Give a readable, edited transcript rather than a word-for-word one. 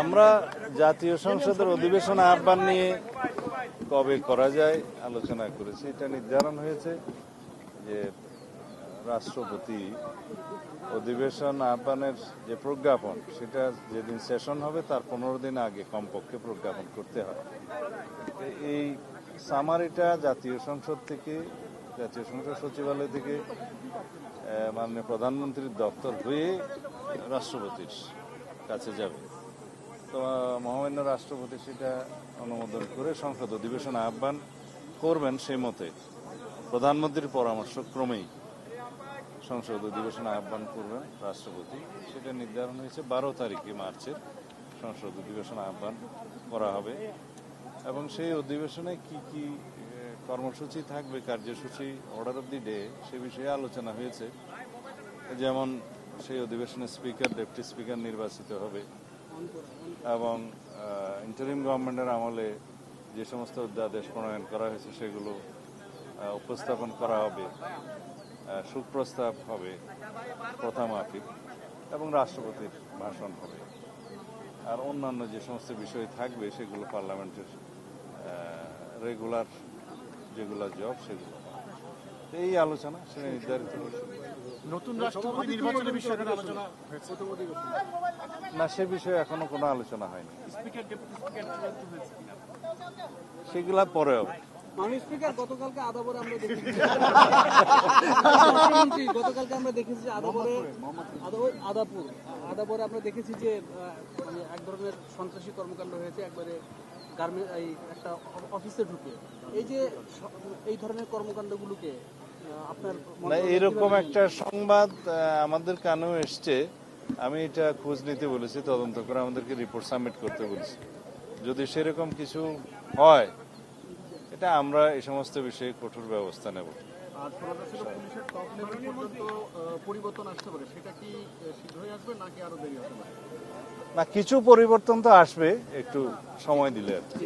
আমরা জাতীয় সংসদের অধিবেশন আহ্বান নিয়ে কবে করা যায় আলোচনা করেছি। এটা নির্ধারণ হয়েছে যে রাষ্ট্রপতি অধিবেশন আহ্বানের যে প্রজ্ঞাপন সেটা যেদিন সেশন হবে তার 15 দিন আগে কমপক্ষে প্রজ্ঞাপন করতে হয়। এই সামারিটা জাতীয় সংসদ থেকে, জাতীয় সংসদ সচিবালয় থেকে মাননীয় প্রধানমন্ত্রীর দপ্তর হয়ে রাষ্ট্রপতির কাছে যাবে। তো মহামান্য রাষ্ট্রপতি সেটা অনুমোদন করে সংসদ অধিবেশন আহ্বান করবেন। সেই মতে প্রধানমন্ত্রীর পরামর্শ ক্রমেই সংসদ অধিবেশন আহ্বান করবেন রাষ্ট্রপতি। সেটা নির্ধারণ হয়েছে 12 তারিখে মার্চের সংসদ অধিবেশন আহ্বান করা হবে এবং সেই অধিবেশনে কি কি কর্মসূচি থাকবে, কার্যসূচি, অর্ডার অব দি ডে, সে বিষয়ে আলোচনা হয়েছে। যেমন সেই অধিবেশনে স্পিকার, ডেপুটি স্পিকার নির্বাচিত হবে এবং ইন্টারিম গভর্নমেন্টের আমলে যে সমস্ত অধ্যাদেশ প্রণয়ন করা হয়েছে সেগুলো উপস্থাপন করা হবে, সুপ্রস্তাব হবে প্রথামাফিক এবং রাষ্ট্রপতির ভাষণ হবে। আর অন্যান্য যে সমস্ত বিষয় থাকবে সেগুলো পার্লামেন্টের রেগুলার যেগুলো জব সেগুলো। এই আলোচনা সেটা নির্ধারিত হয়েছে। নতুন রাষ্ট্রপতি নির্বাচনের বিষয়ে আলোচনা না, সে বিষয়ে এখনো কোনো আলোচনা হয়নি। স্পিকার, ডেপুটি স্পিকার সেগুলা পরে হবে। মাননীয় স্পিকার, গতকালকে আদাবরে আমরা দেখেছি আদাবরে আমরা দেখেছি যে মানে এক ধরনের সন্ত্রাসী কর্মকাণ্ড হয়েছে একবারে গার্মেন্ট একটা অফিসে ঢুকে। এই ধরনের কর্মকাণ্ডগুলোকে আপনার এরকম একটা সংবাদ আমাদের কানেও এসছে। আমি এটা খোঁজ নিতে বলেছি, তদন্ত করে আমাদেরকে রিপোর্ট সাবমিট করতে বলেছি। যদি সেরকম কিছু হয় এটা আমরা এই সমস্ত বিষয়ে কঠোর ব্যবস্থা নেব। পরিবর্তন আসতে পারে, সেটা কি শীঘ্রই আসবে নাকি আরো দেরি হতে পারে? না, কিছু পরিবর্তন তো আসবে, একটু সময় দিলে আর কি।